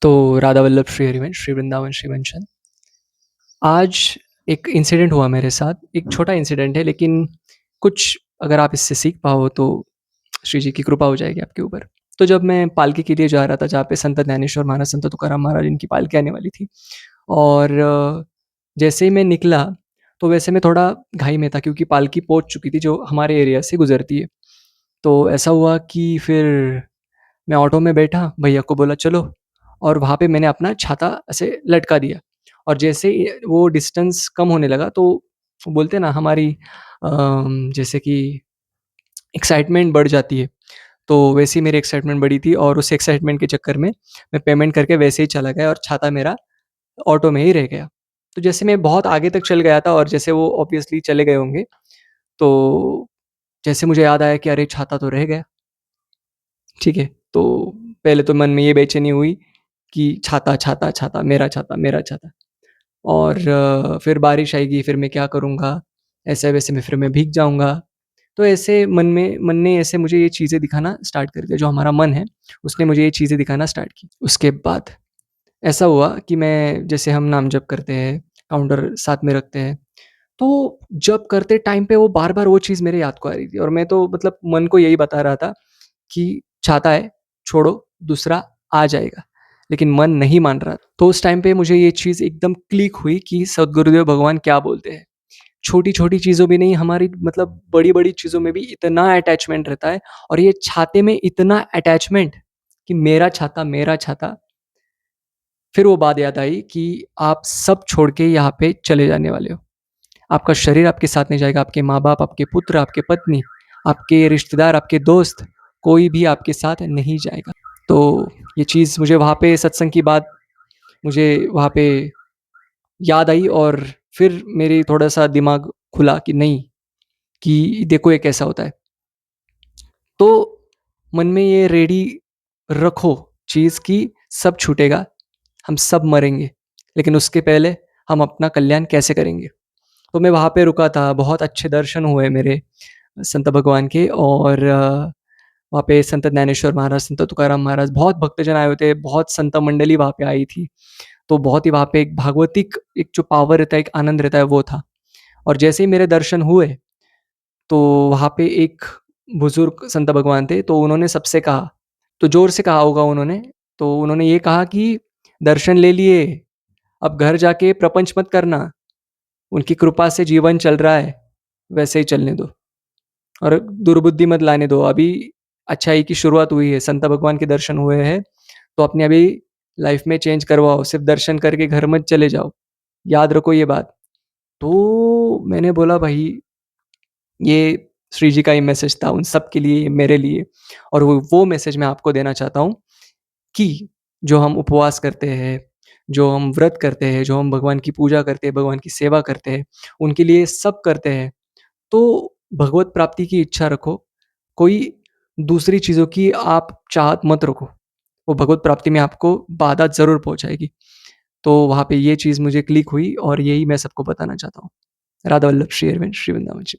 तो राधा वल्लभ श्री हरिवंश, श्री वृंदावन श्री वंशन। आज एक इंसिडेंट हुआ मेरे साथ, एक छोटा इंसिडेंट है लेकिन कुछ अगर आप इससे सीख पाओ तो श्री जी की कृपा हो जाएगी आपके ऊपर। तो जब मैं पालकी के लिए जा रहा था जहाँ पे संत ज्ञानेश्वर महाराज, संत तुकाराम महाराज इनकी पालकी आने वाली थी और जैसे ही मैं निकला तो वैसे मैं थोड़ा घाई में था क्योंकि पालकी पहुँच चुकी थी जो हमारे एरिया से गुज़रती है। तो ऐसा हुआ कि फिर मैं ऑटो में बैठा, भैया को बोला चलो और वहाँ पे मैंने अपना छाता ऐसे लटका दिया और जैसे ही वो डिस्टेंस कम होने लगा तो बोलते हैं ना हमारी जैसे कि एक्साइटमेंट बढ़ जाती है, तो वैसे ही मेरी एक्साइटमेंट बढ़ी थी और उस एक्साइटमेंट के चक्कर में मैं पेमेंट करके वैसे ही चला गया और छाता मेरा ऑटो में ही रह गया। तो जैसे मैं बहुत आगे तक चल गया था और जैसे वो ऑब्वियसली चले गए होंगे, तो जैसे मुझे याद आया कि अरे! छाता तो रह गया। ठीक है, तो पहले तो मन में ये बेचैनी हुई कि छाता, छाता, छाता, मेरा छाता, मेरा छाता और फिर बारिश आएगी, फिर मैं क्या करूँगा? ऐसे-वैसे में फिर मैं भीग जाऊँगा। तो ऐसे मन ने ऐसे मुझे ये चीज़ें दिखाना स्टार्ट कर दिया, जो हमारा मन है, उसने मुझे ये चीज़ें दिखाना स्टार्ट की। उसके बाद ऐसा हुआ कि मैं जैसे हम नाम जप करते हैं, काउंटर साथ में रखते हैं, तो जप करते टाइम पे वो बार-बार वो चीज़ मेरे याद को आ रही थी और मैं तो मतलब मन को यही बता रहा था कि छाता है, छोड़ो, दूसरा आ जाएगा। लेकिन मन नहीं मान रहा। तो उस टाइम पे मुझे ये चीज़ एकदम क्लिक हुई कि सद्गुरुदेव भगवान क्या बोलते हैं। छोटी-छोटी चीज़ों में नहीं, हमारी मतलब बड़ी-बड़ी चीज़ों में भी इतना अटैचमेंट रहता है और ये छाते में इतना अटैचमेंट कि मेरा छाता। फिर वो बात याद आई कि आप सब छोड़ के यहाँ पे चले जाने वाले हो। आपका शरीर आपके साथ नहीं जाएगा, आपके माँ-बाप, आपके पुत्र, आपके पत्नी, आपके रिश्तेदार, आपके दोस्त, कोई भी आपके साथ नहीं जाएगा। तो ये चीज़ मुझे वहाँ पे सत्संग की बात मुझे वहाँ पे याद आई और फिर मेरी थोड़ा-सा दिमाग खुला कि नहीं, कि देखो ये कैसा होता है। तो मन में ये रेडी रखो चीज़ कि सब छूटेगा, हम सब मरेंगे, लेकिन उसके पहले हम अपना कल्याण कैसे करेंगे। तो मैं वहाँ पे रुका था, बहुत अच्छे दर्शन हुए मेरे संत भगवान के और वहाँ पे संत ज्ञानेश्वर महाराज, संत तुकाराम महाराज, बहुत भक्तजन आए हुए थे, बहुत संत मंडली वहाँ पे आई थी। तो बहुत ही वहाँ पे एक भागवतिक एक जो पावर रहता है, एक आनंद रहता है वो था। और जैसे ही मेरे दर्शन हुए, तो वहाँ पे एक बुज़ुर्ग संत भगवान थे, तो उन्होंने सबसे कहा, तो ज़ोर से कहा होगा उन्होंने, तो उन्होंने ये कहा कि दर्शन ले लिए, अब घर जाके प्रपंच मत करना, उनकी कृपा से जीवन चल रहा है, वैसे ही चलने दो और दुर्बुद्धि मत लाने दो। अभी अच्छाई की शुरुआत हुई है, संत भगवान के दर्शन हुए हैं, तो अपनी अभी लाइफ में चेंज करवाओ, सिर्फ़ दर्शन करके घर मत चले जाओ, याद रखो ये बात। तो मैंने बोला भाई ये श्री जी का ही मैसेज था उन सब के लिए, मेरे लिए और वो मैसेज मैं आपको देना चाहता हूँ कि जो हम उपवास करते हैं, जो हम व्रत करते हैं, जो हम भगवान की पूजा करते हैं, भगवान की सेवा करते हैं, उनके लिए सब करते हैं, तो भगवत प्राप्ति की इच्छा रखो। कोई दूसरी चीज़ों की आप चाहत मत रखो, वो भगवत प्राप्ति में आपको बाधा ज़रूर पहुँचाएगी। तो वहाँ पे ये चीज़ मुझे क्लिक हुई और यही मैं सबको बताना चाहता हूँ। राधा वल्लभ श्री अरविंद, श्री वृंदावन जी।